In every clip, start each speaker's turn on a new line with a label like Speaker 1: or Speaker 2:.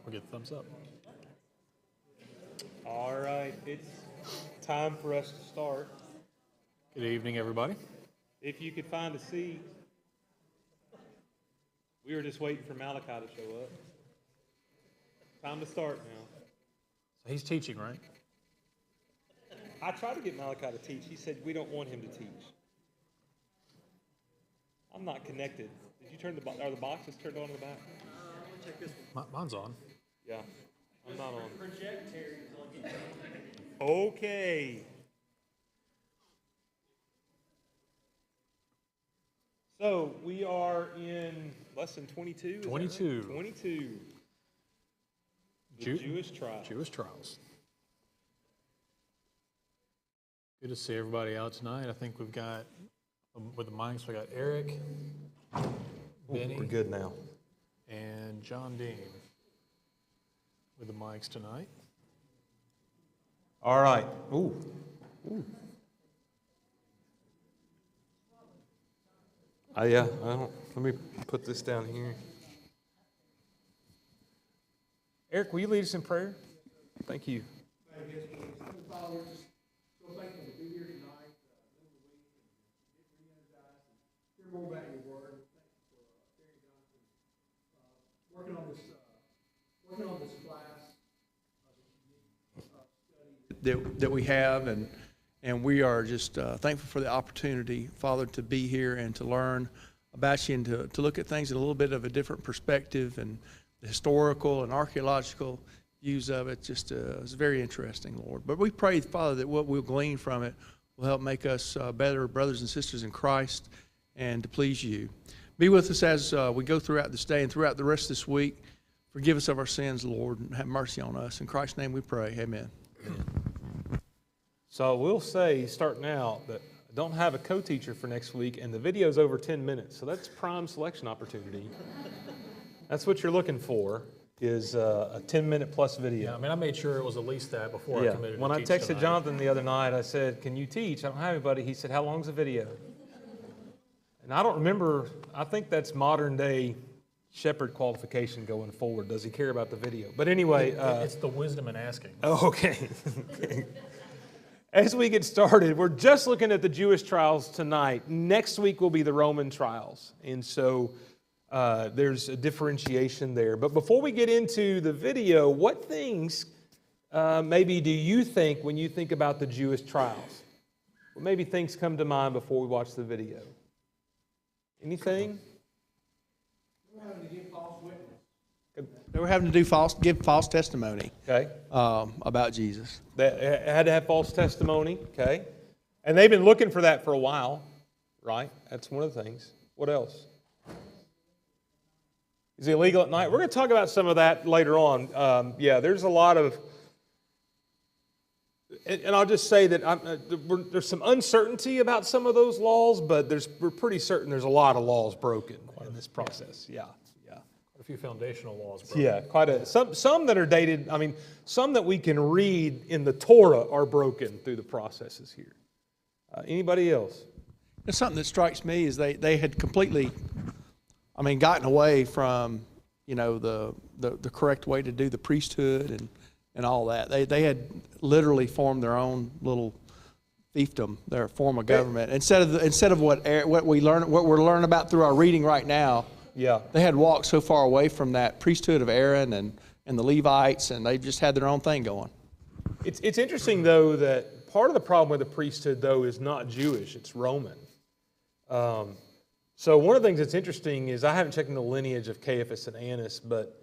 Speaker 1: We'll get the thumbs up.
Speaker 2: All right, it's time for us to start.
Speaker 1: Good evening, everybody.
Speaker 2: If you could find a seat. We were just waiting for Malachi to show up. Time to start now.
Speaker 1: So he's teaching, right?
Speaker 2: I tried to get Malachi to teach. He said we don't want him to teach. I'm not connected. Did you turn the box? Are the boxes turned on in the back?
Speaker 3: Check this one.
Speaker 1: Mine's on.
Speaker 2: Yeah, I'm not on.
Speaker 3: Project Terry is on.
Speaker 2: Okay. So we are in lesson 22. Is that right?
Speaker 1: 22.
Speaker 2: 22. The Jewish trial.
Speaker 1: Jewish trials. Good to see everybody out tonight. I think we've got, with the mics, we got Eric, Benny,
Speaker 2: We're good now.
Speaker 1: and John Dean with the mics tonight.
Speaker 2: All right. Ooh. Yeah, I don't. Let me put this down here. Eric, will you lead us in prayer? Thank you.
Speaker 4: Father, we're just so thankful to be here tonight, middle of the week, and get re-energized and hear more about your word. Thank you for Terry Johnson working on this class, study that we have, and we are just thankful for the opportunity, Father, to be here and to learn about you and to look at things in a little bit of a different perspective, and the historical and archaeological views of it. Just it's very interesting, Lord. But we pray, Father, that what we'll glean from it will help make us better brothers and sisters in Christ and to please you. Be with us as we go throughout this day and throughout the rest of this week. Forgive us of our sins, Lord, and have mercy on us. In Christ's name we pray. Amen.
Speaker 2: So we'll say, starting out, that I don't have a co-teacher for next week, and the video's over 10 minutes, so that's prime selection opportunity. That's what you're looking for, is a 10-minute plus video.
Speaker 1: Yeah, I mean, I made sure it was at least that before I committed
Speaker 2: When
Speaker 1: to
Speaker 2: I
Speaker 1: teach
Speaker 2: texted
Speaker 1: tonight.
Speaker 2: Jonathan the other night, I said, "Can you teach? I don't have anybody." He said, "How long's the video?" And I don't remember. I think that's modern day shepherd qualification going forward. Does he care about the video? But anyway,
Speaker 1: It's the wisdom in asking.
Speaker 2: oh, okay. As we get started, we're just looking at the Jewish trials tonight. Next week will be the Roman trials, and so there's a differentiation there. But before we get into the video, what things maybe do you think when you think about the Jewish trials? What maybe things come to mind before we watch the video? Anything?
Speaker 4: They were having to give false witness. They were having to give false testimony
Speaker 2: Okay.
Speaker 4: about Jesus.
Speaker 2: They had to have false testimony, okay? And they've been looking for that for a while, right? That's one of the things. What else? Is it illegal at night? We're going to talk about some of that later on. There's a lot of, and I'll just say that there's some uncertainty about some of those laws, but we're pretty certain there's a lot of laws broken in this process. Yeah.
Speaker 1: A few foundational laws, bro.
Speaker 2: Yeah, some that are dated. I mean, some that we can read in the Torah are broken through the processes here. Anybody else?
Speaker 4: And something that strikes me is they had completely, gotten away from, the correct way to do the priesthood and all that. They had literally formed their own little fiefdom, their form of government. Instead of what we're learning about through our reading right now.
Speaker 2: Yeah.
Speaker 4: They had walked so far away from that priesthood of Aaron and the Levites, and they just had their own thing going.
Speaker 2: It's interesting, though, that part of the problem with the priesthood, though, is not Jewish, it's Roman. So one of the things that's interesting is, I haven't checked in the lineage of Caiaphas and Annas, but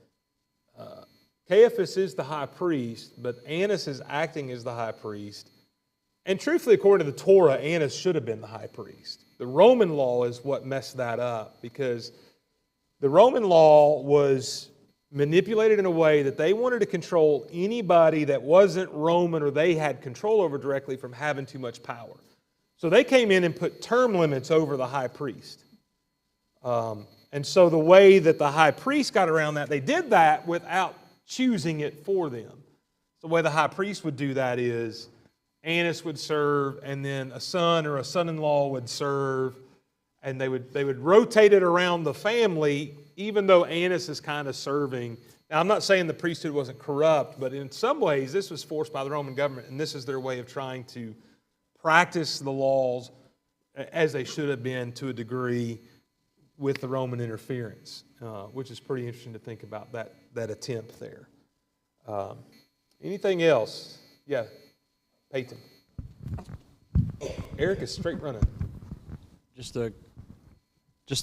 Speaker 2: Caiaphas is the high priest, but Annas is acting as the high priest. And truthfully, according to the Torah, Annas should have been the high priest. The Roman law is what messed that up, because the Roman law was manipulated in a way that they wanted to control anybody that wasn't Roman or they had control over directly from having too much power. So they came in and put term limits over the high priest. And so the way that the high priest got around that, they did that without choosing it for them. The way the high priest would do that is Annas would serve, and then a son or a son-in-law would serve, and they would rotate it around the family even though Annas is kind of serving, now I'm not saying the priesthood wasn't corrupt, but in some ways this was forced by the Roman government, and this is their way of trying to practice the laws as they should have been to a degree with the Roman interference, which is pretty interesting to think about that attempt there. Anything else? Yeah, Peyton. Eric is straight running.
Speaker 5: Just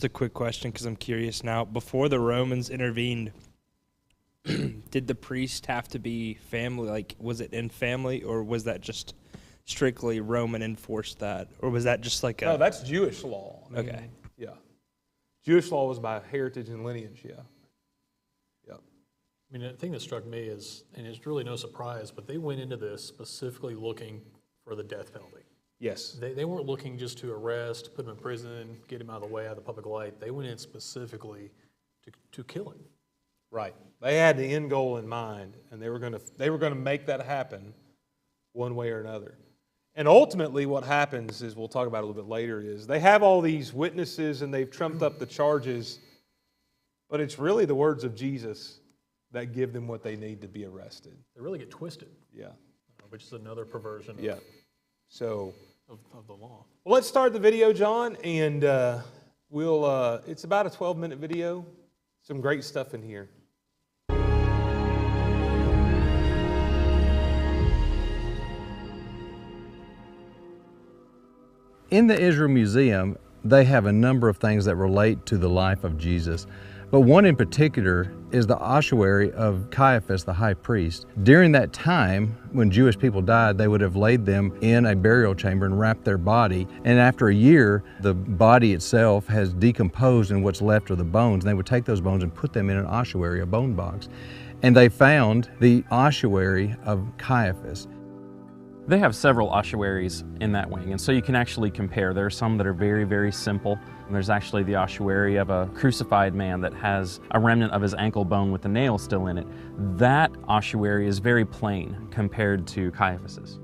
Speaker 5: a quick question, because I'm curious now. Before the Romans intervened, did the priest have to be family? Like, was it in family, or was that just strictly Roman enforced that, or was that just like a?
Speaker 2: No, that's Jewish law. I mean,
Speaker 5: Okay.
Speaker 2: Yeah, Jewish law was by heritage and lineage. Yeah. Yep.
Speaker 1: I mean, the thing that struck me is, and it's really no surprise, but they went into this specifically looking for the death penalty.
Speaker 2: Yes.
Speaker 1: They weren't looking just to arrest, put him in prison, get him out of the way, out of the public light. They went in specifically to kill him.
Speaker 2: Right. They had the end goal in mind, and they were going to make that happen one way or another. And ultimately what happens is, we'll talk about it a little bit later, is they have all these witnesses and they've trumped up the charges, but it's really the words of Jesus that give them what they need to be arrested.
Speaker 1: They really get twisted,
Speaker 2: Yeah.
Speaker 1: which is another perversion
Speaker 2: Yeah. So,
Speaker 1: of the law.
Speaker 2: well, let's start the video, John, and it's about a 12-minute video. Some great stuff in here.
Speaker 6: In the Israel Museum, they have a number of things that relate to the life of Jesus. But one in particular is the ossuary of Caiaphas, the high priest. During that time, when Jewish people died, they would have laid them in a burial chamber and wrapped their body. And after a year, the body itself has decomposed and what's left are the bones. And they would take those bones and put them in an ossuary, a bone box. And they found the ossuary of Caiaphas.
Speaker 7: They have several ossuaries in that wing, and so you can actually compare. There are some that are very, very simple. And there's actually the ossuary of a crucified man that has a remnant of his ankle bone with the nail still in it. That ossuary is very plain compared to Caiaphas's.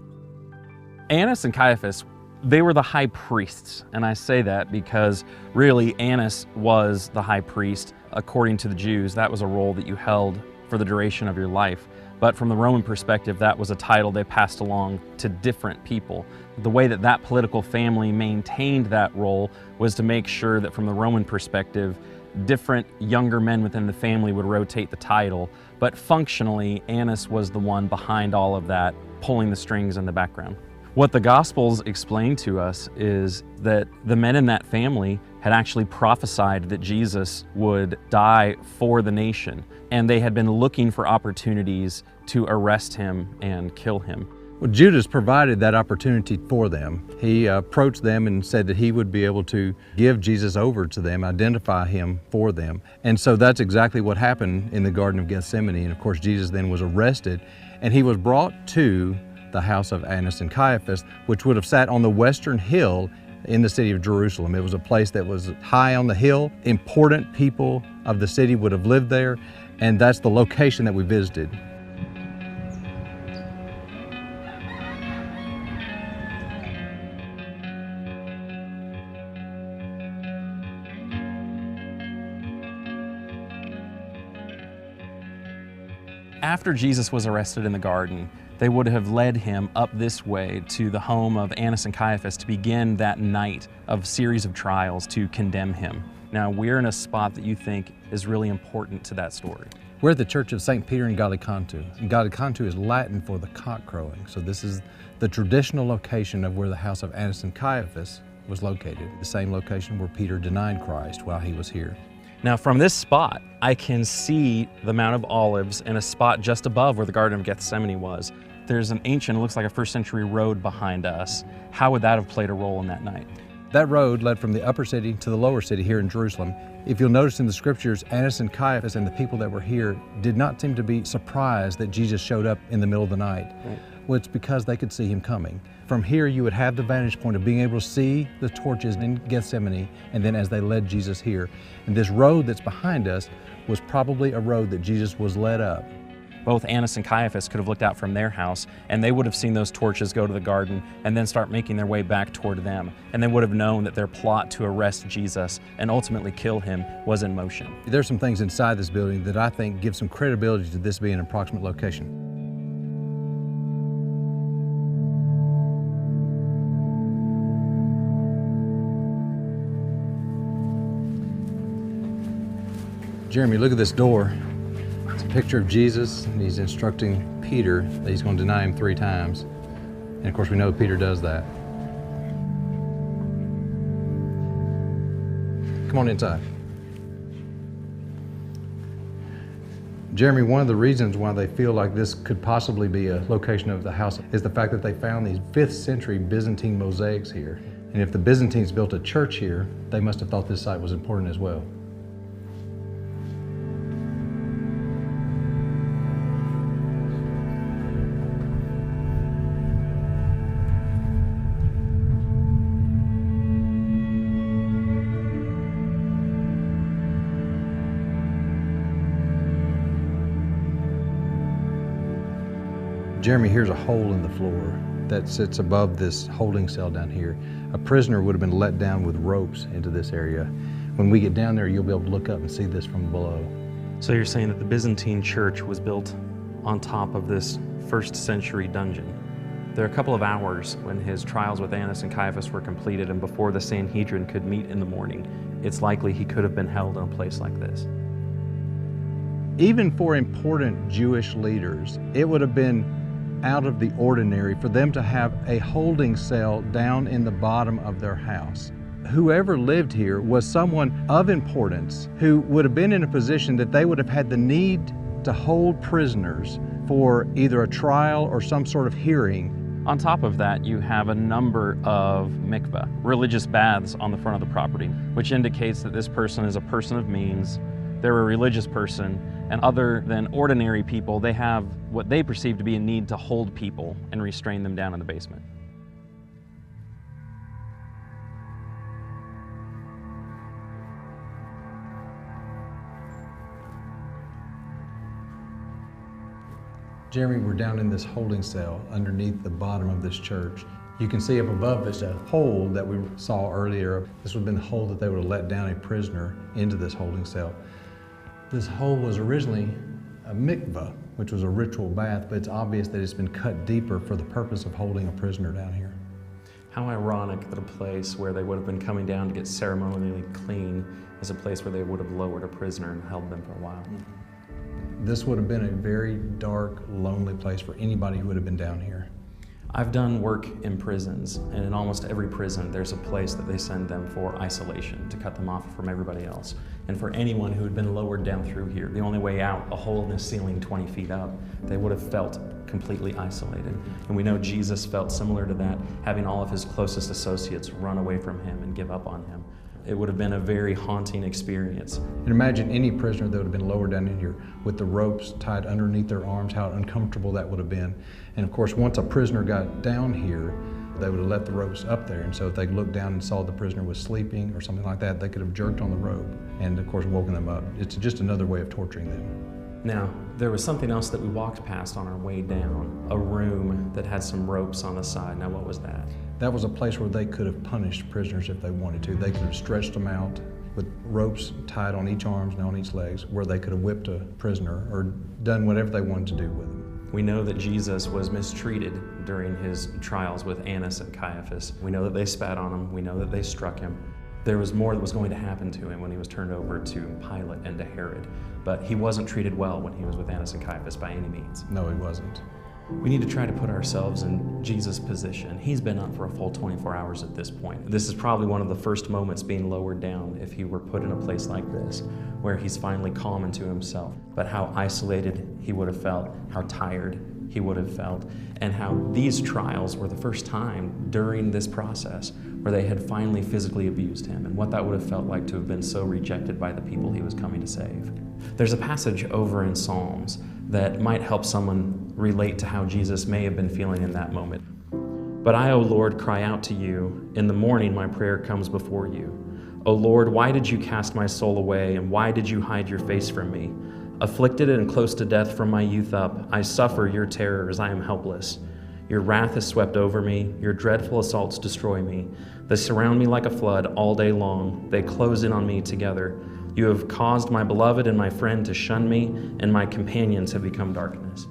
Speaker 7: Annas and Caiaphas, they were the high priests, and I say that because really Annas was the high priest. According to the Jews, that was a role that you held for the duration of your life. But from the Roman perspective, that was a title they passed along to different people. The way that that political family maintained that role was to make sure that from the Roman perspective, different younger men within the family would rotate the title. But functionally, Annas was the one behind all of that, pulling the strings in the background. What the Gospels explain to us is that the men in that family had actually prophesied that Jesus would die for the nation, and they had been looking for opportunities to arrest him and kill him.
Speaker 6: Well, Judas provided that opportunity for them. He approached them and said that he would be able to give Jesus over to them, identify him for them. And so that's exactly what happened in the Garden of Gethsemane. And of course, Jesus then was arrested, and he was brought to the house of Annas and Caiaphas, which would have sat on the western hill in the city of Jerusalem. It was a place that was high on the hill. Important people of the city would have lived there, and that's the location that we visited.
Speaker 7: After Jesus was arrested in the garden, they would have led him up this way to the home of Annas and Caiaphas to begin that night of series of trials to condemn him. Now, we're in a spot that you think is really important to that story.
Speaker 6: We're at the Church of St. Peter in Gallicantu. And Gallicantu is Latin for the cock crowing. So this is the traditional location of where the house of Annas and Caiaphas was located, the same location where Peter denied Christ while he was here.
Speaker 7: Now, from this spot, I can see the Mount of Olives and a spot just above where the Garden of Gethsemane was. There's an ancient, it looks like a first century road behind us. How would that have played a role in that night?
Speaker 6: That road led from the upper city to the lower city here in Jerusalem. If you'll notice in the scriptures, Annas and Caiaphas and the people that were here did not seem to be surprised that Jesus showed up in the middle of the night.
Speaker 7: Right.
Speaker 6: Well, it's because they could see him coming. From here, you would have the vantage point of being able to see the torches in Gethsemane, and then as they led Jesus here. And this road that's behind us was probably a road that Jesus was led up.
Speaker 7: both Annas and Caiaphas could have looked out from their house, and they would have seen those torches go to the garden and then start making their way back toward them. And they would have known that their plot to arrest Jesus and ultimately kill him was in motion.
Speaker 6: There's some things inside this building that I think give some credibility to this being an approximate location. Jeremy, look at this door. It's a picture of Jesus, and he's instructing Peter that he's going to deny him 3 times. And of course, we know Peter does that. Come on inside. Jeremy, one of the reasons why they feel like this could possibly be a location of the house is the fact that they found these 5th century Byzantine mosaics here. And if the Byzantines built a church here, they must have thought this site was important as well. Jeremy, here's a hole in the floor that sits above this holding cell down here. A prisoner would have been let down with ropes into this area. When we get down there, you'll be able to look up and see this from below.
Speaker 7: So you're saying that the Byzantine church was built on top of this 1st century dungeon. There are a couple of hours when his trials with Annas and Caiaphas were completed and before the Sanhedrin could meet in the morning. It's likely he could have been held in a place like this.
Speaker 6: Even for important Jewish leaders, it would have been out of the ordinary for them to have a holding cell down in the bottom of their house. Whoever lived here was someone of importance who would have been in a position that they would have had the need to hold prisoners for either a trial or some sort of hearing.
Speaker 7: On top of that, you have a number of mikveh, religious baths on the front of the property, which indicates that this person is a person of means, they're a religious person, and other than ordinary people, they have what they perceive to be a need to hold people and restrain them down in the basement.
Speaker 6: Jeremy, we're down in this holding cell underneath the bottom of this church. You can see up above this hole that we saw earlier. This would have been the hole that they would have let down a prisoner into this holding cell. This hole was originally a mikveh, which was a ritual bath, but it's obvious that it's been cut deeper for the purpose of holding a prisoner down here.
Speaker 7: How ironic that a place where they would have been coming down to get ceremonially clean is a place where they would have lowered a prisoner and held them for a while.
Speaker 6: This would have been a very dark, lonely place for anybody who would have been down here.
Speaker 7: I've done work in prisons, and in almost every prison there's a place that they send them for isolation, to cut them off from everybody else. And for anyone who had been lowered down through here, the only way out, a hole in the ceiling 20 feet up, they would have felt completely isolated. And we know Jesus felt similar to that, having all of his closest associates run away from him and give up on him. It would have been a very haunting experience.
Speaker 6: And imagine any prisoner that would have been lowered down in here with the ropes tied underneath their arms, how uncomfortable that would have been. And of course, once a prisoner got down here, they would have let the ropes up there. And so if they looked down and saw the prisoner was sleeping or something like that, they could have jerked on the rope and of course woken them up. It's just another way of torturing them.
Speaker 7: Now, there was something else that we walked past on our way down, a room that had some ropes on the side. Now, what was that?
Speaker 6: That was a place where they could have punished prisoners if they wanted to. They could have stretched them out with ropes tied on each arms and on each legs, where they could have whipped a prisoner or done whatever they wanted to do with them.
Speaker 7: We know that Jesus was mistreated during his trials with Annas and Caiaphas. We know that they spat on him. We know that they struck him. There was more that was going to happen to him when he was turned over to Pilate and to Herod. But he wasn't treated well when he was with Annas and Caiaphas by any means.
Speaker 6: No, he wasn't.
Speaker 7: We need to try to put ourselves in Jesus' position. He's been up for a full 24 hours at this point. This is probably one of the first moments being lowered down if he were put in a place like this, where he's finally calm into himself. But how isolated he would have felt, how tired he would have felt, and how these trials were the first time during this process where they had finally physically abused him, and what that would have felt like to have been so rejected by the people he was coming to save. There's a passage over in Psalms that might help someone relate to how Jesus may have been feeling in that moment. But I, O Lord, cry out to you. In the morning my prayer comes before you. O Lord, why did you cast my soul away, and why did you hide your face from me? Afflicted and close to death from my youth up, I suffer your terrors, I am helpless. Your wrath has swept over me, your dreadful assaults destroy me. They surround me like a flood all day long, they close in on me together. You have caused my beloved and my friend to shun me, and my companions have become darkness.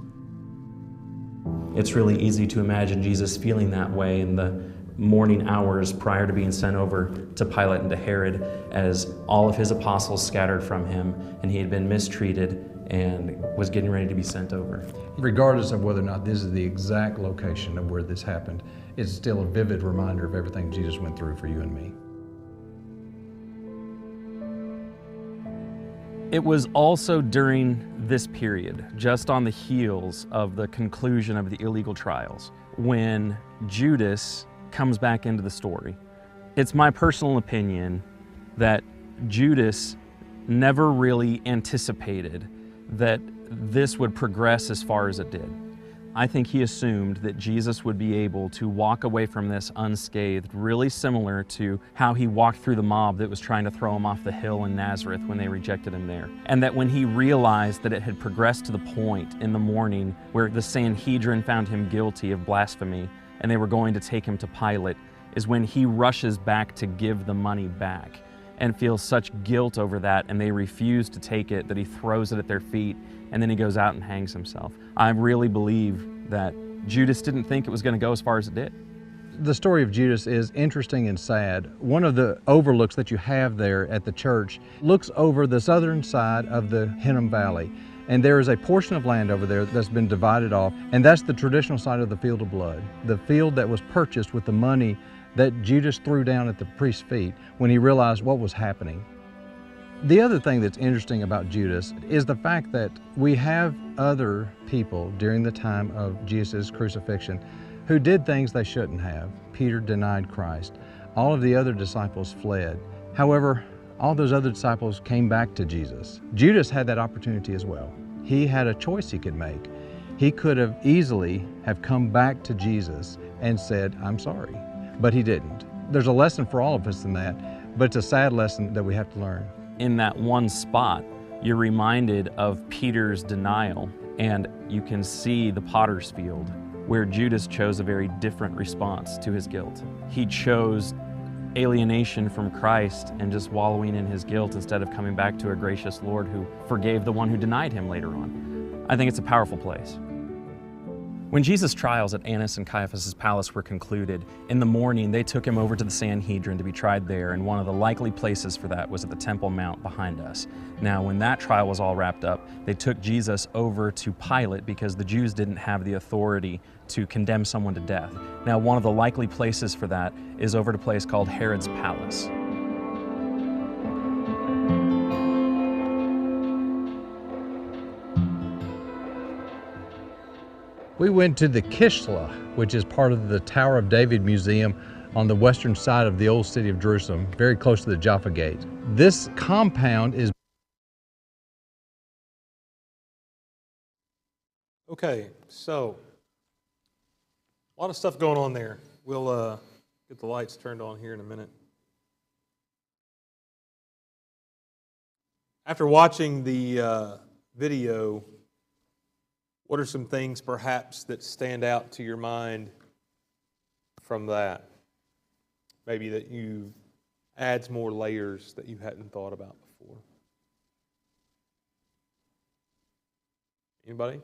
Speaker 7: It's really easy to imagine Jesus feeling that way in the morning hours prior to being sent over to Pilate and to Herod, as all of his apostles scattered from him and he had been mistreated and was getting ready to be sent over.
Speaker 6: Regardless of whether or not this is the exact location of where this happened, it's still a vivid reminder of everything Jesus went through for you and me.
Speaker 7: It was also during this period, just on the heels of the conclusion of the illegal trials, when Judas comes back into the story. It's my personal opinion that Judas never really anticipated that this would progress as far as it did. I think he assumed that Jesus would be able to walk away from this unscathed, really similar to how he walked through the mob that was trying to throw him off the hill in Nazareth when they rejected him there. And that when he realized that it had progressed to the point in the morning where the Sanhedrin found him guilty of blasphemy and they were going to take him to Pilate, is when he rushes back to give the money back and feels such guilt over that, and they refuse to take it, that he throws it at their feet, and then he goes out and hangs himself. I really believe that Judas didn't think it was going to go as far as it did.
Speaker 6: The story of Judas is interesting and sad. One of the overlooks that you have there at the church looks over the southern side of the Hinnom Valley. And there is a portion of land over there that's been divided off, and that's the traditional site of the Field of Blood, the field that was purchased with the money that Judas threw down at the priest's feet when he realized what was happening. The other thing that's interesting about Judas is the fact that we have other people during the time of Jesus' crucifixion who did things they shouldn't have. Peter denied Christ. All of the other disciples fled. However, all those other disciples came back to Jesus. Judas had that opportunity as well. He had a choice he could make. He could have easily have come back to Jesus and said, I'm sorry, but he didn't. There's a lesson for all of us in that, but it's a sad lesson that we have to learn.
Speaker 7: In that one spot, you're reminded of Peter's denial, and you can see the potter's field where Judas chose a very different response to his guilt. He chose alienation from Christ and just wallowing in his guilt instead of coming back to a gracious Lord who forgave the one who denied him later on. I think it's a powerful place. When Jesus' trials at Annas and Caiaphas' palace were concluded, in the morning they took him over to the Sanhedrin to be tried there, and one of the likely places for that was at the Temple Mount behind us. Now, when that trial was all wrapped up, they took Jesus over to Pilate because the Jews didn't have the authority to condemn someone to death. Now, one of the likely places for that is over at a place called Herod's Palace.
Speaker 6: We went to the Kishla, which is part of the Tower of David Museum on the western side of the old city of Jerusalem, very close to the Jaffa Gate. This compound is...
Speaker 2: Okay, so a lot of stuff going on there. We'll get the lights turned on here in a minute. After watching the video, what are some things perhaps that stand out to your mind from that? Maybe that you adds more layers that you hadn't thought about before. Anybody?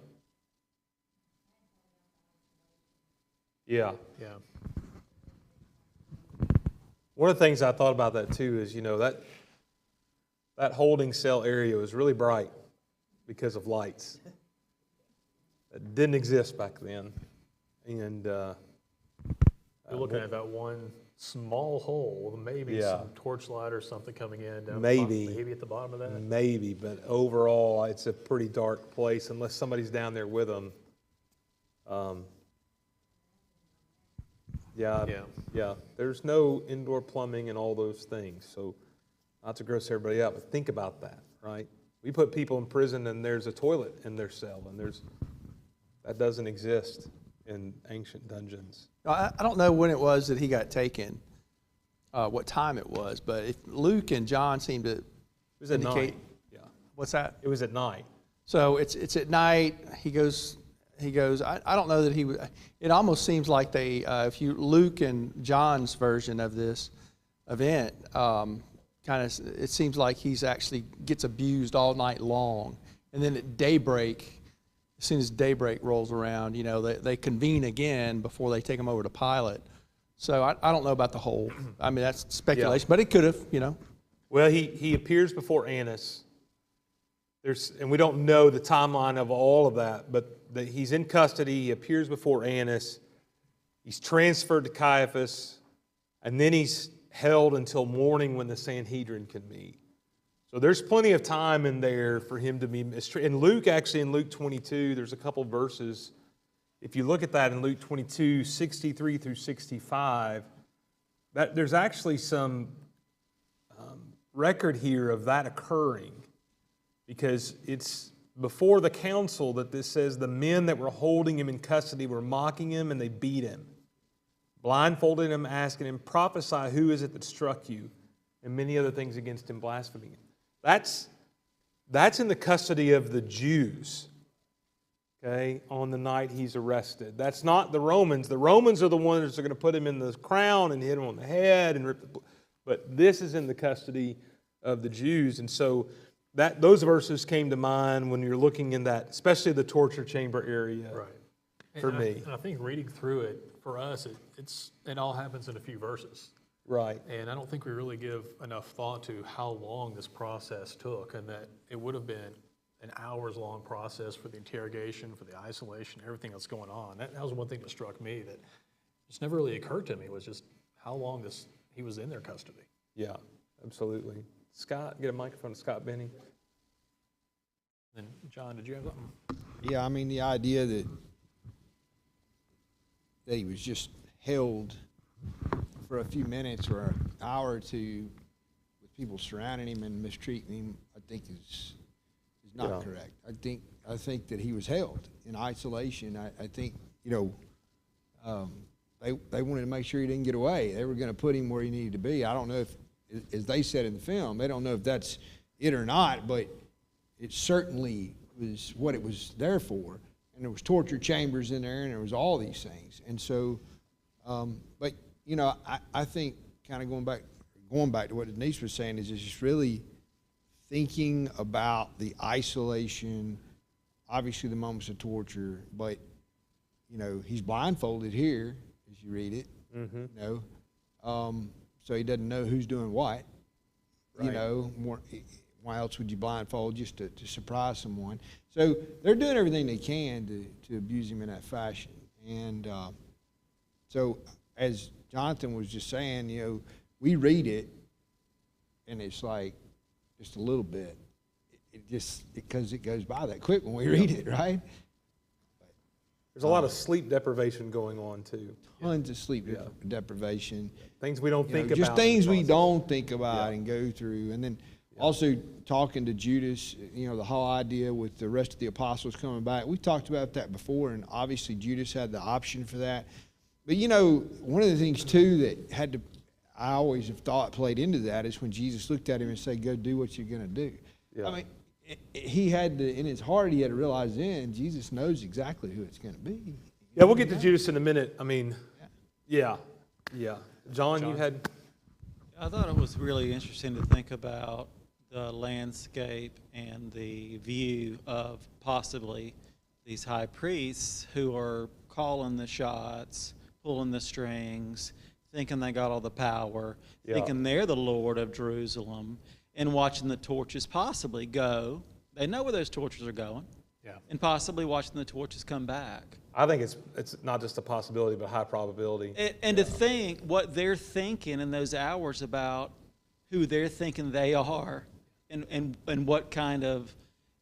Speaker 2: Yeah.
Speaker 1: Yeah.
Speaker 2: One of the things I thought about that too is, that holding cell area was really bright because of lights. That didn't exist back then. And
Speaker 1: You're looking at that one small hole with maybe
Speaker 2: Yeah.
Speaker 1: some torchlight or something coming in down
Speaker 2: Maybe.
Speaker 1: maybe at the bottom of that.
Speaker 2: maybe, but overall, it's a pretty dark place unless somebody's down there with them. Yeah. There's no indoor plumbing and all those things. So, not to gross everybody out, but think about that, right? We put people in prison and there's a toilet in their cell, and that doesn't exist in ancient dungeons.
Speaker 4: I don't know when it was that he got taken, what time it was, but if Luke and John seem to
Speaker 2: It was at
Speaker 4: indicate.
Speaker 2: night. Yeah.
Speaker 4: What's that?
Speaker 2: It was at night.
Speaker 4: So it's at night. He goes. I don't know that he. It almost seems like they. If you Luke and John's version of this event, kind of. It seems like he's actually gets abused all night long, and then at daybreak, as soon as daybreak rolls around, they convene again before they take him over to Pilate. So I don't know about the whole. I mean, that's speculation, but it could have.
Speaker 2: Well, he appears before Annas. And we don't know the timeline of all of that, but he's in custody. He appears before Annas. He's transferred to Caiaphas, and then he's held until morning when the Sanhedrin can meet. So there's plenty of time in there for him to be mistreated. And Luke, actually, in Luke 22, there's a couple verses. If you look at that in Luke 22, 63 through 65, there's actually some record here of that occurring, because it's before the council that this says the men that were holding him in custody were mocking him and they beat him, blindfolded him, asking him, prophesy, who is it that struck you? And many other things against him, blaspheming him. That's in the custody of the Jews, okay, on the night he's arrested. That's not the Romans. The Romans are the ones that are going to put him in the crown and hit him on the head and rip the... But this is in the custody of the Jews. And so those verses came to mind when you're looking in that, especially the torture chamber area.
Speaker 1: Right.
Speaker 2: For me.
Speaker 1: I think reading through it, for us, it all happens in a few verses.
Speaker 2: Right.
Speaker 1: And I don't think we really give enough thought to how long this process took, and that it would have been an hours-long process for the interrogation, for the isolation, everything that's going on. That was one thing that struck me that just never really occurred to me, was just how long he was in their custody.
Speaker 2: Yeah, absolutely. Scott, get a microphone to Scott Benny.
Speaker 1: And John, did you have something?
Speaker 8: Yeah, I mean, the idea that he was just held for a few minutes or an hour or two with people surrounding him and mistreating him, I think is not correct. I think that he was held in isolation. I think, they wanted to make sure he didn't get away. They were going to put him where he needed to be. I don't know if, as they said in the film, they don't know if that's it or not, but it certainly was what it was there for. And there was torture chambers in there, and there was all these things. And so, but I think kind of going back to what Denise was saying is just really thinking about the isolation, obviously the moments of torture, but he's blindfolded here as you read it. Mm-hmm. So he doesn't know who's doing what. Right. Why else would you blindfold, just to surprise someone? So they're doing everything they can to abuse him in that fashion. And so as Jonathan was just saying, we read it, and it's like just a little bit. Because it goes by that quick when we read it, right?
Speaker 2: There's a lot of sleep deprivation going on, too.
Speaker 8: Tons of sleep deprivation.
Speaker 2: Things we don't think about.
Speaker 8: Just things we don't think about and go through. And then also talking to Judas, the whole idea with the rest of the apostles coming back. We talked about that before, and obviously Judas had the option for that. But, one of the things, too, that I always have thought played into that is when Jesus looked at him and said, go do what you're going to do. Yeah. I mean, he had to, in his heart, he had to realize then Jesus knows exactly who it's going to be.
Speaker 2: Yeah, we'll get to Judas in a minute. I mean, yeah. John, you had...
Speaker 3: I thought it was really interesting to think about the landscape and the view of possibly these high priests who are calling the shots, pulling the strings, thinking they got all the power, thinking they're the Lord of Jerusalem, and watching the torches possibly go. They know where those torches are going. Yeah. And possibly watching the torches come back.
Speaker 2: I think it's not just a possibility, but a high probability.
Speaker 3: And to think what they're thinking in those hours about who they're thinking they are and what kind of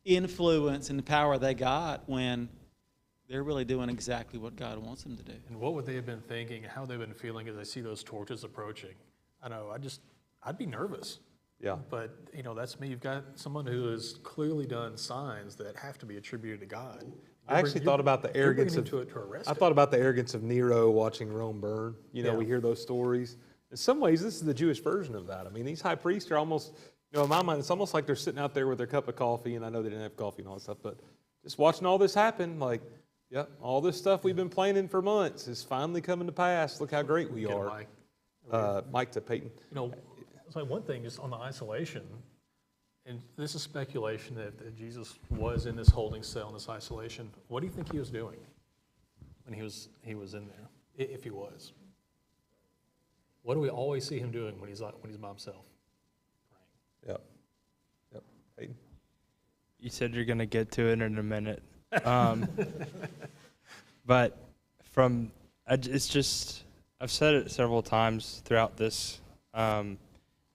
Speaker 3: influence and power they got when they're really doing exactly what God wants them to do.
Speaker 1: And what would they have been thinking, how they've been feeling as they see those torches approaching? I know, I'd be nervous.
Speaker 2: Yeah.
Speaker 1: But, that's me. You've got someone who has clearly done signs that have to be attributed to God.
Speaker 2: I actually thought about the arrogance of... I thought about the arrogance of Nero watching Rome burn. We hear those stories. In some ways, this is the Jewish version of that. I mean, these high priests are almost... You know, in my mind, it's almost like they're sitting out there with their cup of coffee, and I know they didn't have coffee and all that stuff, but just watching all this happen, like, yep, all this stuff we've been planning for months is finally coming to pass. Look how great we
Speaker 1: Get it,
Speaker 2: are.
Speaker 1: Mike.
Speaker 2: Mike to Peyton.
Speaker 1: You know, it's like one thing just on the isolation, and this is speculation that Jesus was in this holding cell in this isolation. What do you think he was doing when he was in there, if he was? What do we always see him doing when he's by himself?
Speaker 2: Yep. Yep. Peyton.
Speaker 5: You said you're going to get to it in a minute. But it's just, I've said it several times throughout this, I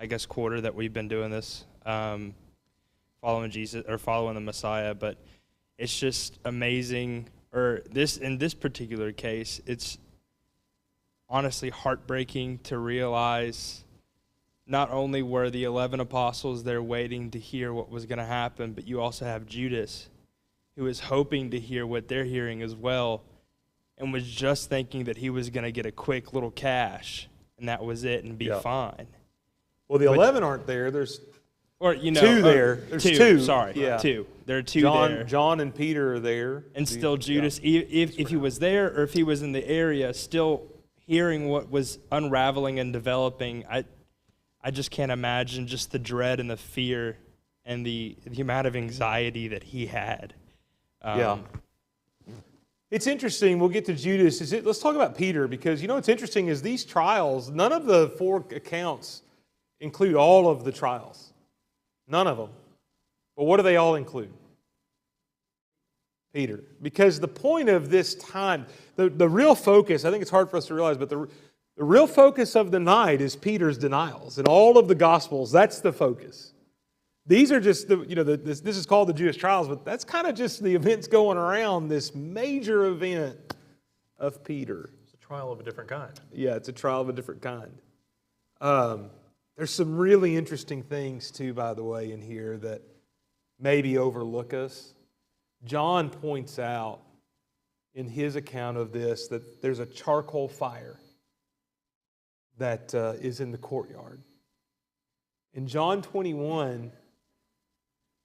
Speaker 5: guess, quarter that we've been doing this, following Jesus or following the Messiah. But it's just amazing, in this particular case, it's honestly heartbreaking to realize not only were the 11 apostles there waiting to hear what was going to happen, but you also have Judas, who is hoping to hear what they're hearing as well, and was just thinking that he was going to get a quick little cash, and that was it, and be fine.
Speaker 2: Well, the 11 aren't there. There's
Speaker 5: Two
Speaker 2: there. There's two.
Speaker 5: Sorry,
Speaker 2: Yeah.
Speaker 5: two. There are two there.
Speaker 2: John and Peter are there.
Speaker 5: And still Judas, if he was there or if he was in the area, still hearing what was unraveling and developing, I just can't imagine just the dread and the fear and the amount of anxiety that he had.
Speaker 2: It's interesting. We'll get to Judas. Let's talk about Peter, because you know what's interesting is these trials, none of the 4 accounts include all of the trials. None of them. But what do they all include? Peter. Because the point of this time, the real focus, I think it's hard for us to realize, but the real focus of the night is Peter's denials. In all of the Gospels, that's the focus. These are just, this is called the Jewish trials, but that's kind of just the events going around this major event of Peter.
Speaker 1: It's a trial of a different kind.
Speaker 2: Yeah, it's a trial of a different kind. There's some really interesting things, too, by the way, in here that maybe overlook us. John points out in his account of this that there's a charcoal fire that is in the courtyard. In John 21,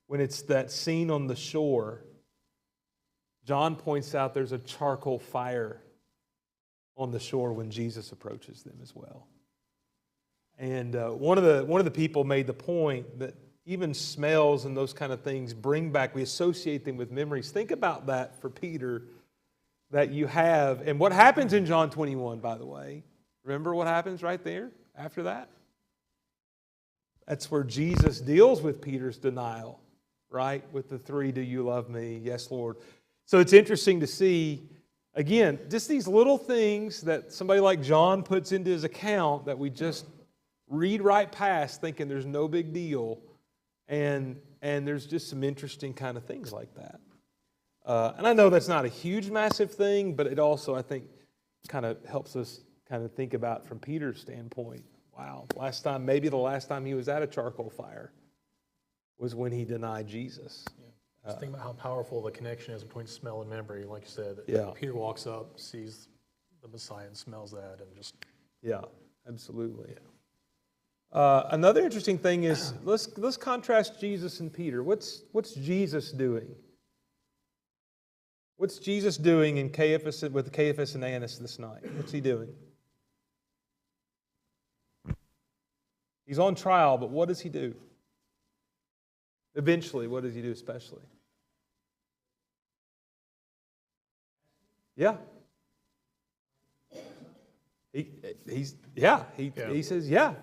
Speaker 2: when it's that scene on the shore, John points out there's a charcoal fire on the shore when Jesus approaches them as well. And one of the people made the point that even smells and those kind of things bring back, we associate them with memories. Think about that for Peter, that you have. And what happens in John 21, by the way? Remember what happens right there after that? That's where Jesus deals with Peter's denial, right? With the 3, do you love me? Yes, Lord. So it's interesting to see, again, just these little things that somebody like John puts into his account that we just read right past thinking there's no big deal. And there's just some interesting kind of things like that. And I know that's not a huge, massive thing, but it also, I think, kind of helps us kind of think about from Peter's standpoint. Wow, maybe the last time he was at a charcoal fire was when he denied Jesus.
Speaker 1: Yeah. Just think about how powerful the connection is between smell and memory. Like you said, Peter walks up, sees the Messiah, and smells that, and just...
Speaker 2: Yeah, absolutely. Yeah. Another interesting thing is, let's contrast Jesus and Peter. What's Jesus doing? What's Jesus doing with Caiaphas and Annas this night? What's he doing? He's on trial, but what does he do? Eventually, what does he do especially? Yeah. He says, yeah.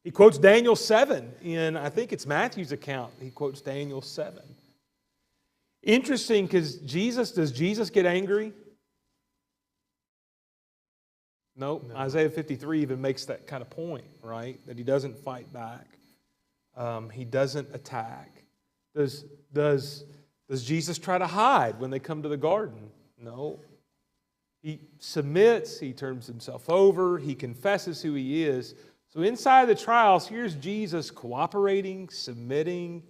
Speaker 2: He quotes Daniel 7 in, I think it's Matthew's account. He quotes Daniel 7. Interesting, because does Jesus get angry? No. Isaiah 53 even makes that kind of point, right? That he doesn't fight back. He doesn't attack. Does Jesus try to hide when they come to the garden? No. He submits, he turns himself over, he confesses who he is. So inside the trials, here's Jesus cooperating, submitting,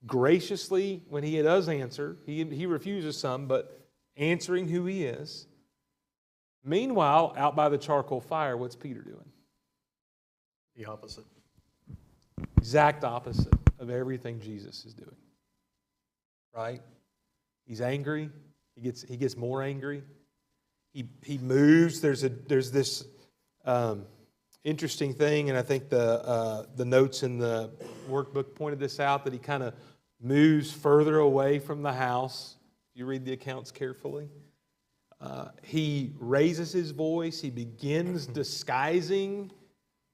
Speaker 2: graciously when he does answer. He refuses some, but answering who he is. Meanwhile, out by the charcoal fire, what's Peter doing?
Speaker 1: The opposite.
Speaker 2: exact opposite of everything Jesus is doing. Right? He's angry. He gets more angry. He moves. There's this interesting thing, and I think the notes in the workbook pointed this out, that he kind of moves further away from the house. If you read the accounts carefully, he raises his voice. He begins disguising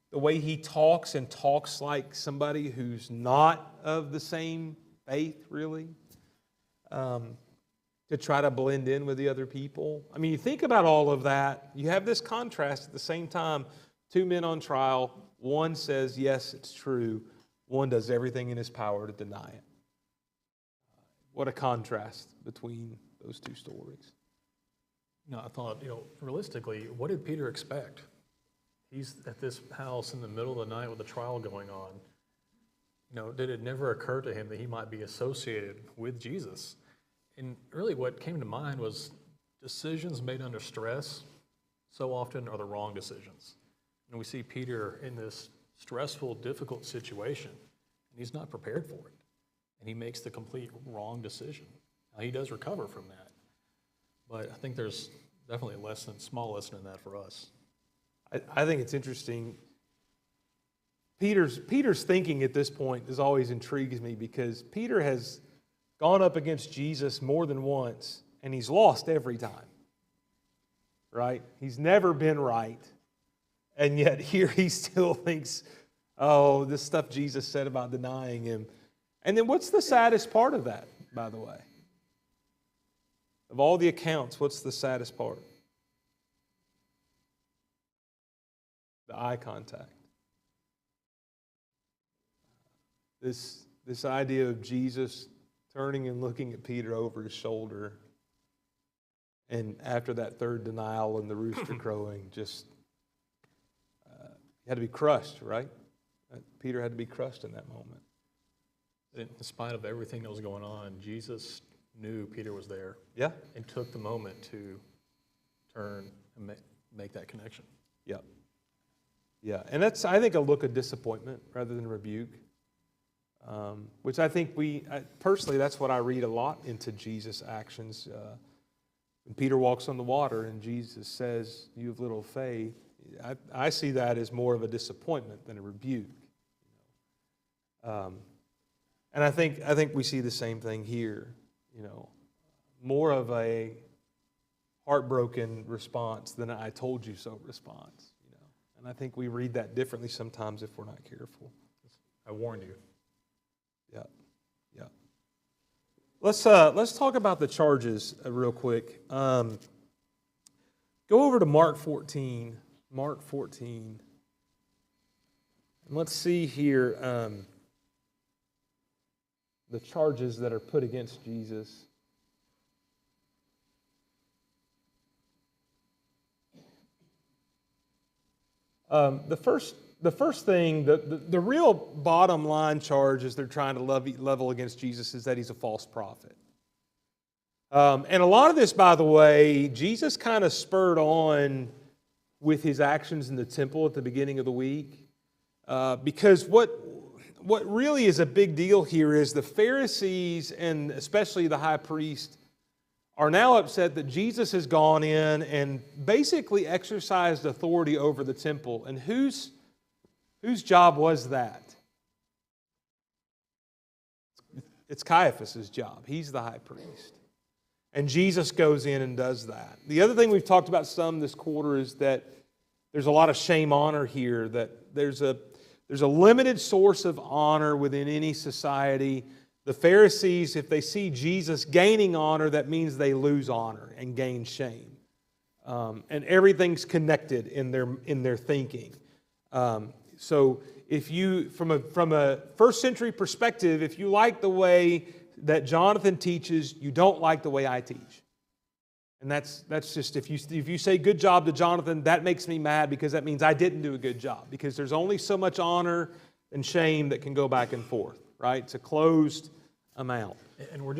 Speaker 2: the way he talks, and talks like somebody who's not of the same faith, really, to try to blend in with the other people. I mean, you think about all of that. You have this contrast at the same time. Two men on trial. One says, yes, it's true. One does everything in his power to deny it. What a contrast between those two stories.
Speaker 1: I thought, realistically, what did Peter expect? He's at this house in the middle of the night with a trial going on. Did it never occur to him that he might be associated with Jesus? And really what came to mind was decisions made under stress so often are the wrong decisions. And we see Peter in this stressful, difficult situation, and he's not prepared for it. And he makes the complete wrong decision. Now, he does recover from that. But I think there's definitely a small lesson in that for us.
Speaker 2: I think it's interesting. Peter's thinking at this point is always intrigues me, because Peter has gone up against Jesus more than once, and he's lost every time. Right? He's never been right. And yet here he still thinks, oh, this stuff Jesus said about denying him. And then what's the saddest part of that, by the way? Of all the accounts, what's the saddest part? The eye contact. This idea of Jesus turning and looking at Peter over his shoulder, and after that third denial and the rooster crowing, just he had to be crushed, right? Peter had to be crushed in that moment.
Speaker 1: In spite of everything that was going on, Jesus knew Peter was there.
Speaker 2: Yeah.
Speaker 1: And took the moment to turn and make that connection.
Speaker 2: Yeah. Yeah. And that's, I think, a look of disappointment rather than rebuke, which I think personally, that's what I read a lot into Jesus' actions. When Peter walks on the water and Jesus says, you have little faith, I see that as more of a disappointment than a rebuke. And I think we see the same thing here. More of a heartbroken response than an "I told you so" response. And I think we read that differently sometimes if we're not careful.
Speaker 1: I warned you.
Speaker 2: Yeah, yeah. Let's talk about the charges real quick. Go over to Mark 14. Mark 14. And let's see here the charges that are put against Jesus. The first thing, the real bottom line charge is they're trying to level against Jesus is that he's a false prophet. And a lot of this, by the way, Jesus kind of spurred on with his actions in the temple at the beginning of the week. Because what really is a big deal here is the Pharisees, and especially the high priest, are now upset that Jesus has gone in and basically exercised authority over the temple. And whose job was that? It's Caiaphas' job. He's the high priest. And Jesus goes in and does that. The other thing we've talked about some this quarter is that there's a lot of shame honor here, that there's a limited source of honor within any society. The Pharisees, if they see Jesus gaining honor, that means they lose honor and gain shame. And everything's connected in their thinking. So if you, from a first century perspective, if you like the way that Jonathan teaches, you don't like the way I teach. And that's just, if you say good job to Jonathan, that makes me mad, because that means I didn't do a good job, because there's only so much honor and shame that can go back and forth, right? It's a closed amount.
Speaker 1: And we're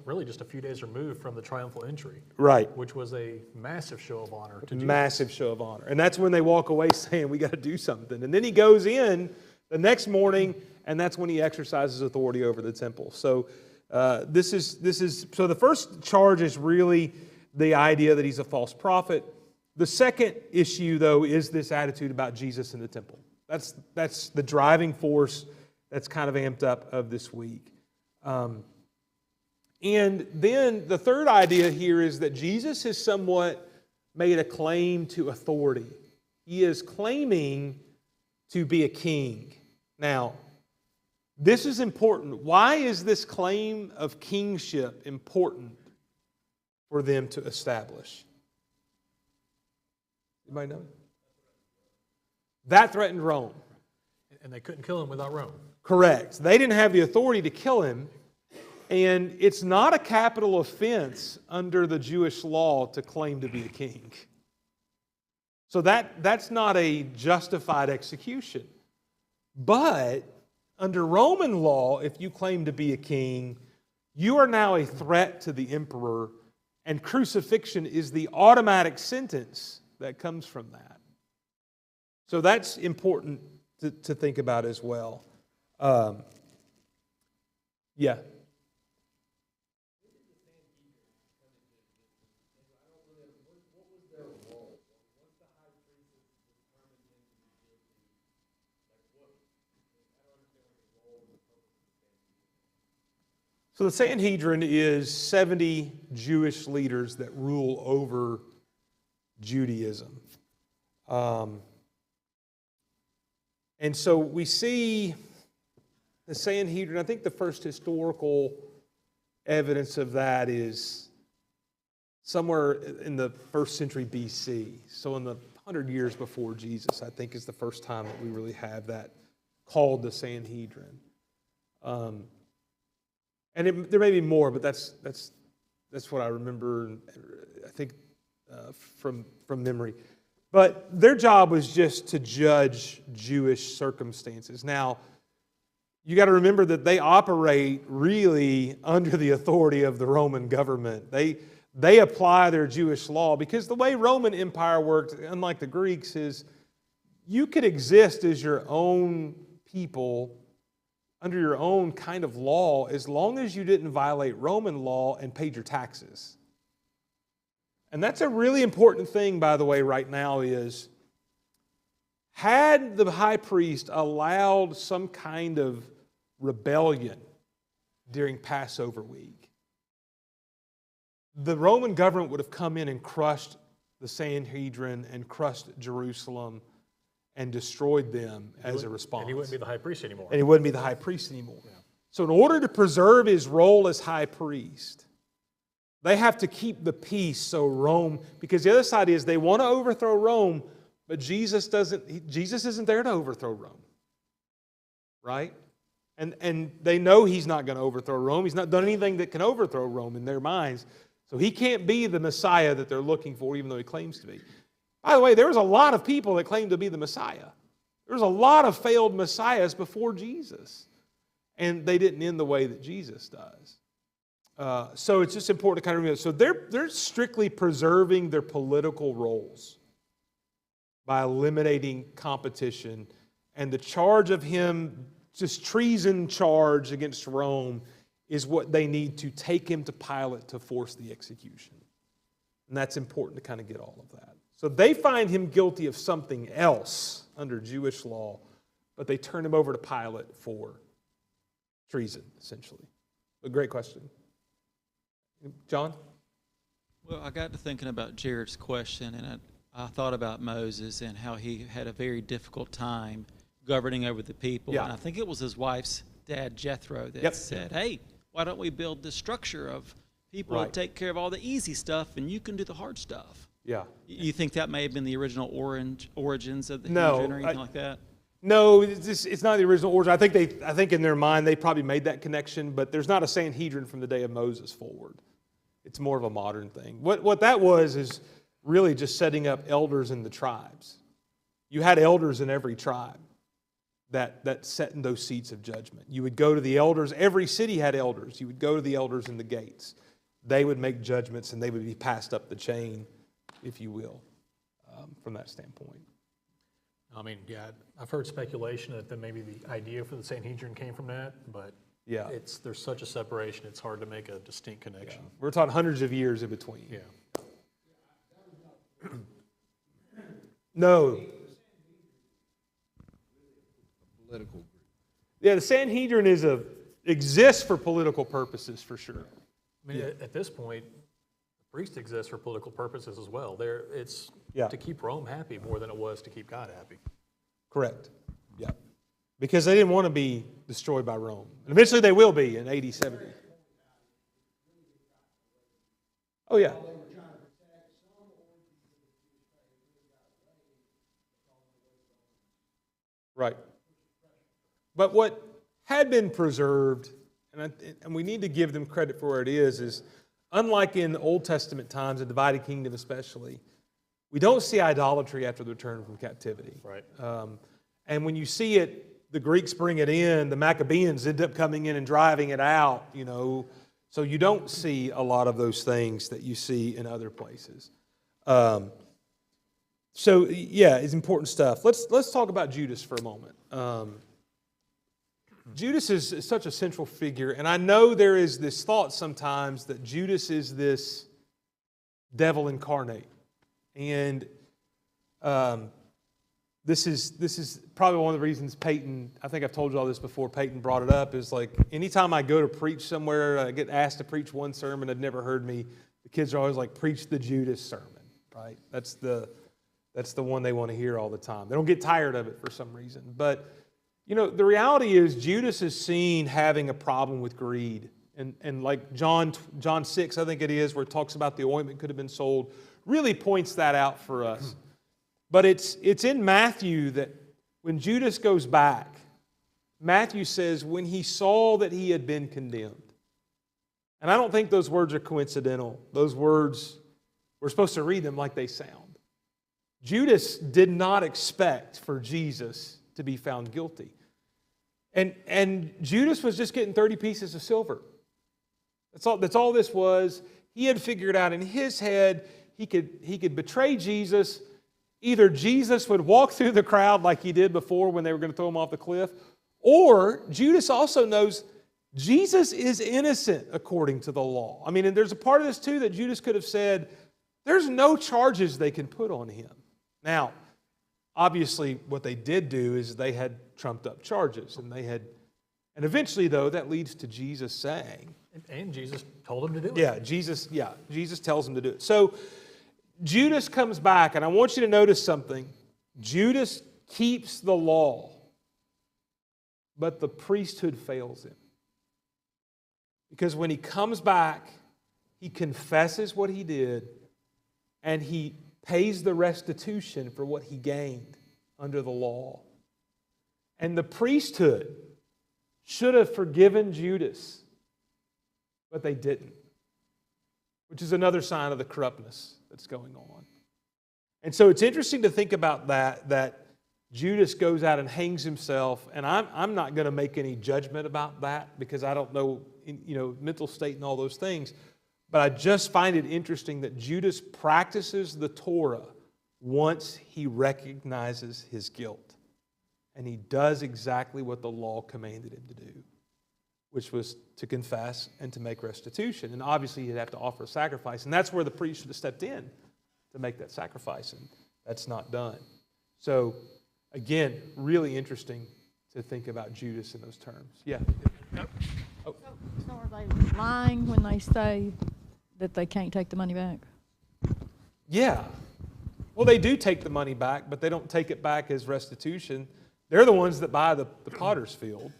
Speaker 1: really just a few days removed from the triumphal entry.
Speaker 2: Right.
Speaker 1: Which was a massive show of honor to Jesus.
Speaker 2: Massive show of honor. And that's when they walk away saying, we got to do something. And then he goes in, The next morning, and that's when he exercises authority over the temple. So so the first charge is really the idea that he's a false prophet. The second issue, though, is this attitude about Jesus in the temple. That's the driving force that's kind of amped up of this week. And then the third idea here is that Jesus has somewhat made a claim to authority. He is claiming to be a king. Now, this is important. Why is this claim of kingship important for them to establish? Anybody know? That threatened Rome.
Speaker 1: And they couldn't kill him without Rome.
Speaker 2: Correct. They didn't have the authority to kill him. And it's not a capital offense under the Jewish law to claim to be a king. So that's not a justified execution. But under Roman law, if you claim to be a king, you are now a threat to the emperor, and crucifixion is the automatic sentence that comes from that. So that's important to think about as well. Yeah. So the Sanhedrin is 70 Jewish leaders that rule over Judaism. And so we see the Sanhedrin, I think the first historical evidence of that is somewhere in the 1st century BC. So in the 100 years before Jesus, I think is the first time that we really have that called the Sanhedrin. And there may be more, but that's what I remember, I think, from memory. But their job was just to judge Jewish circumstances. Now, you got to remember that they operate really under the authority of the Roman government. They apply their Jewish law because the way Roman Empire worked, unlike the Greeks, is you could exist as your own people under your own kind of law as long as you didn't violate Roman law and paid your taxes. And that's a really important thing, by the way, right now is, had the high priest allowed some kind of rebellion during Passover week, the Roman government would have come in and crushed the Sanhedrin and crushed Jerusalem and destroyed them as a response.
Speaker 1: And he wouldn't be the high priest anymore.
Speaker 2: And he wouldn't be the high priest anymore. Yeah. So in order to preserve his role as high priest, they have to keep the peace so Rome, because the other side is they want to overthrow Rome, but Jesus isn't there to overthrow Rome. Right? And they know he's not going to overthrow Rome. He's not done anything that can overthrow Rome in their minds. So he can't be the Messiah that they're looking for, even though he claims to be. By the way, there was a lot of people that claimed to be the Messiah. There was a lot of failed Messiahs before Jesus. And they didn't end the way that Jesus does. So it's just important to kind of remember. So they're strictly preserving their political roles by eliminating competition. And the charge of him, just treason charge against Rome, is what they need to take him to Pilate to force the execution. And that's important to kind of get all of that. So they find him guilty of something else under Jewish law, but they turn him over to Pilate for treason, essentially. A great question. John?
Speaker 3: Well, I got to thinking about Jared's question, and I thought about Moses and how he had a very difficult time governing over the people.
Speaker 2: Yeah.
Speaker 3: And I think it was his wife's dad, Jethro, that said, hey, why don't we build this structure of people that take care of all the easy stuff and you can do the hard stuff?
Speaker 2: Yeah.
Speaker 3: You think that may have been the original origins of the
Speaker 2: No,
Speaker 3: Sanhedrin or anything like that?
Speaker 2: No, it's not the original origin. I think in their mind they probably made that connection, but there's not a Sanhedrin from the day of Moses forward. It's more of a modern thing. What that was is really just setting up elders in the tribes. You had elders in every tribe that sat in those seats of judgment. You would go to the elders. Every city had elders. You would go to the elders in the gates. They would make judgments, and they would be passed up the chain, if you will, from that standpoint.
Speaker 1: I mean, yeah, I've heard speculation that maybe the idea for the Sanhedrin came from that, but
Speaker 2: Yeah.
Speaker 1: there's such a separation, it's hard to make a distinct connection.
Speaker 2: We're talking hundreds of years in between.
Speaker 1: Yeah.
Speaker 2: No.
Speaker 8: Political group.
Speaker 2: Yeah, the Sanhedrin exists for political purposes, for sure.
Speaker 1: I mean, at this point, the priest exists for political purposes as well. It's
Speaker 2: Yeah.
Speaker 1: to keep Rome happy more than it was to keep God happy.
Speaker 2: Correct. Yeah. Because they didn't want to be destroyed by Rome. And eventually they will be in AD 70. Oh, yeah. Right. But what had been preserved, and we need to give them credit for where it is unlike in Old Testament times, the divided kingdom especially, we don't see idolatry after the return from captivity.
Speaker 1: Right.
Speaker 2: And when you see it, the Greeks bring it in, the Maccabees end up coming in and driving it out, So you don't see a lot of those things that you see in other places. So yeah, it's important stuff. Let's talk about Judas for a moment. Judas is such a central figure, and I know there is this thought sometimes that Judas is this devil incarnate, and this is probably one of the reasons Peyton, I think I've told you all this before, Peyton brought it up, is like anytime I go to preach somewhere, I get asked to preach one sermon that never heard me, the kids are always like, preach the Judas sermon, right? That's the one they want to hear all the time. They don't get tired of it for some reason. But, the reality is Judas is seen having a problem with greed. And like John 6, I think it is, where it talks about the ointment could have been sold, really points that out for us. But it's in Matthew that when Judas goes back, Matthew says, when he saw that he had been condemned. And I don't think those words are coincidental. Those words, we're supposed to read them like they sound. Judas did not expect for Jesus to be found guilty. And Judas was just getting 30 pieces of silver. That's all this was. He had figured out in his head he could betray Jesus. Either Jesus would walk through the crowd like he did before when they were going to throw him off the cliff, or Judas also knows Jesus is innocent according to the law. I mean, and there's a part of this too that Judas could have said, there's no charges they can put on him. Now, obviously, what they did do is they had trumped up charges, and eventually, though, that leads to Jesus saying,
Speaker 1: And Jesus told him to do it.
Speaker 2: Jesus tells him to do it. So Judas comes back, and I want you to notice something. Judas keeps the law, but the priesthood fails him. Because when he comes back, he confesses what he did, and he pays the restitution for what he gained under the law. And the priesthood should have forgiven Judas, but they didn't, which is another sign of the corruptness that's going on. And so it's interesting to think about that Judas goes out and hangs himself, and I'm not going to make any judgment about that because I don't know, mental state and all those things. But I just find it interesting that Judas practices the Torah once he recognizes his guilt. And he does exactly what the law commanded him to do, which was to confess and to make restitution. And obviously he'd have to offer a sacrifice. And that's where the priest should have stepped in to make that sacrifice. And that's not done. So, again, really interesting to think about Judas in those terms. Yeah.
Speaker 9: So are they lying when they say that they can't take the money back?
Speaker 2: Yeah. Well, they do take the money back, but they don't take it back as restitution. They're the ones that buy the potter's field.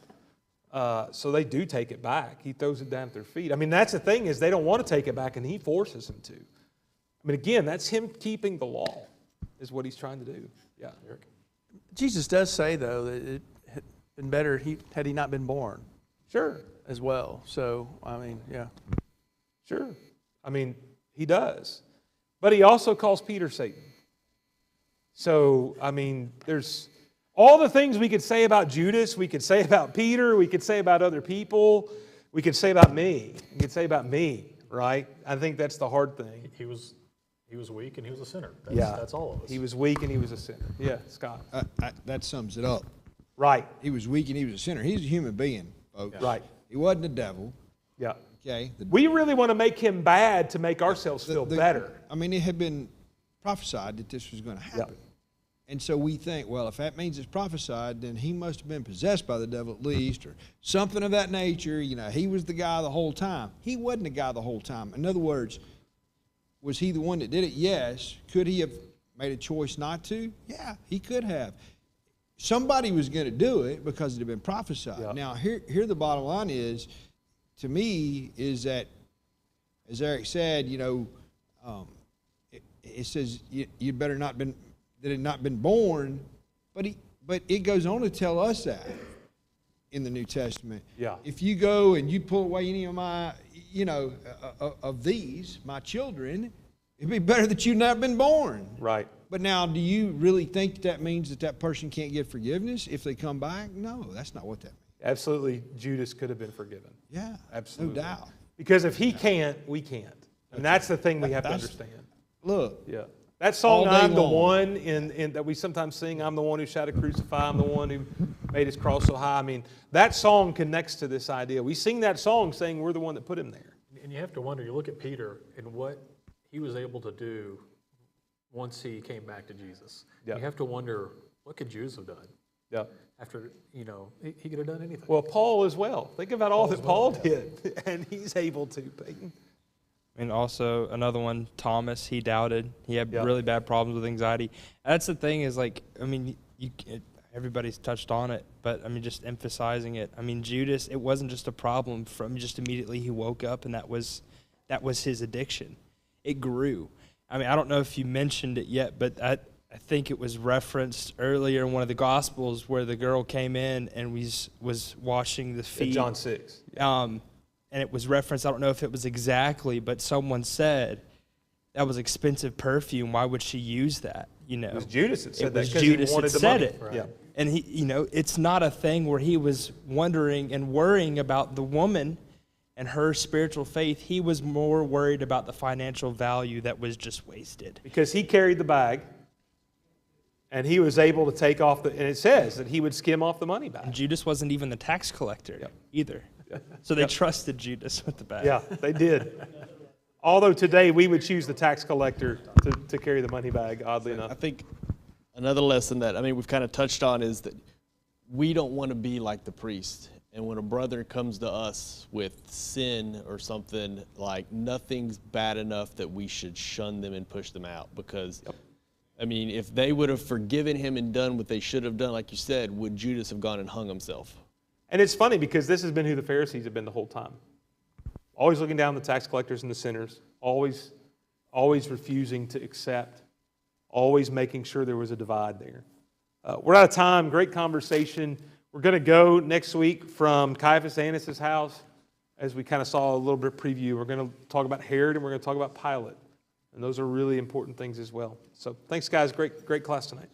Speaker 2: So they do take it back. He throws it down at their feet. I mean, that's the thing is they don't want to take it back, and he forces them to. I mean, again, that's him keeping the law is what he's trying to do. Yeah, Eric.
Speaker 4: Jesus does say, though, that it had been better had he not been born.
Speaker 2: Sure.
Speaker 4: As well. So, I mean, yeah.
Speaker 2: Sure. I mean, he does. But he also calls Peter Satan. So, I mean, there's all the things we could say about Judas, we could say about Peter, we could say about other people, we could say about me. We could say about me, right? I think that's the hard thing.
Speaker 1: He was He was weak and he was a sinner.
Speaker 2: Yeah.
Speaker 1: That's all of us.
Speaker 2: He was weak and he was a sinner. Yeah, Scott.
Speaker 8: That sums it up.
Speaker 2: Right,
Speaker 8: He was weak and he was a sinner. He's a human being, folks.
Speaker 2: right.
Speaker 8: He wasn't the devil.
Speaker 2: Yeah.
Speaker 8: Okay.
Speaker 2: We really want to make him bad to make ourselves feel better.
Speaker 8: I mean, it had been prophesied that this was going to happen. And so we think, well, if that means it's prophesied, then he must have been possessed by the devil at least, or something of that nature. You know, he was the guy the whole time. He wasn't the guy the whole time. In other words, was he the one that did it? Yes. Could he have made a choice not to? Yeah, he could have. Somebody was going to do it because it had been prophesied.
Speaker 2: Yep.
Speaker 8: Now, here the bottom line is, to me, is that, as Eric said, you know, it says you better not been, that had not been born, but it goes on to tell us that in the New Testament.
Speaker 2: Yeah.
Speaker 8: If you go and you pull away any of my, you know, of these, my children, it'd be better that you'd not been born.
Speaker 2: Right.
Speaker 8: But now, do you really think that means that that person can't get forgiveness if they come back? No, that's not what that means.
Speaker 2: Absolutely, Judas could have been forgiven.
Speaker 8: Yeah,
Speaker 2: Absolutely.
Speaker 8: no doubt.
Speaker 2: Because if he can't, we can't. And that's the thing we have to
Speaker 8: That's-
Speaker 2: understand.
Speaker 8: Look,
Speaker 2: Yeah. That song,
Speaker 8: All day
Speaker 2: I'm the
Speaker 8: long.
Speaker 2: one, in that we sometimes sing, I'm the one who shouted crucify, I'm the one who made his cross so high. I mean, that song connects to this idea. We sing that song saying we're the one that put him there.
Speaker 1: And you have to wonder, you look at Peter and what he was able to do once he came back to Jesus.
Speaker 2: Yeah.
Speaker 1: You have to wonder, what could Judas have done?
Speaker 2: Yeah.
Speaker 1: After, you know, he could have done anything.
Speaker 2: Well, Paul as well. Think about all that Paul did, and he's able to, Peyton.
Speaker 5: And also another one, Thomas, he doubted. He had
Speaker 2: Yeah.
Speaker 5: really bad problems with anxiety. That's the thing is like, I mean, everybody's touched on it, but I mean, just emphasizing it. I mean, Judas, it wasn't just a problem from just immediately he woke up and that was his addiction. It grew. I mean, I don't know if you mentioned it yet, but I think it was referenced earlier in one of the Gospels where the girl came in and was washing the
Speaker 2: In
Speaker 5: feet.
Speaker 2: John 6.
Speaker 5: And it was referenced, I don't know if it was exactly, but someone said that was expensive perfume. Why would she use that? You know,
Speaker 2: It was Judas that said
Speaker 5: it
Speaker 2: that
Speaker 5: was
Speaker 2: 'cause he
Speaker 5: Judas
Speaker 2: wanted
Speaker 5: that
Speaker 2: the
Speaker 5: said
Speaker 2: money.
Speaker 5: it.
Speaker 2: Right. Yeah.
Speaker 5: And he, you know, it's not a thing where he was wondering and worrying about the woman and her spiritual faith. He was more worried about the financial value that was just wasted.
Speaker 2: Because he carried the bag, and he was able to take off and it says that he would skim off the money
Speaker 5: And
Speaker 2: back.
Speaker 5: Judas wasn't even the tax collector
Speaker 2: Yep.
Speaker 5: either. So they trusted Judas with the bag.
Speaker 2: Yeah, they did. Although today we would choose the tax collector to carry the money bag, oddly enough.
Speaker 10: I think another lesson that, I mean, we've kind of touched on is that we don't want to be like the priest. And when a brother comes to us with sin or something, like nothing's bad enough that we should shun them and push them out. Because, I mean, if they would have forgiven him and done what they should have done, like you said, would Judas have gone and hung himself?
Speaker 2: And it's funny because this has been who the Pharisees have been the whole time. Always looking down the tax collectors and the sinners, always refusing to accept, always making sure there was a divide there. We're out of time. Great conversation. We're going to go next week from Caiaphas Annas' house. As we kind of saw a little bit preview, we're going to talk about Herod and we're going to talk about Pilate. And those are really important things as well. So thanks, guys. Great class tonight.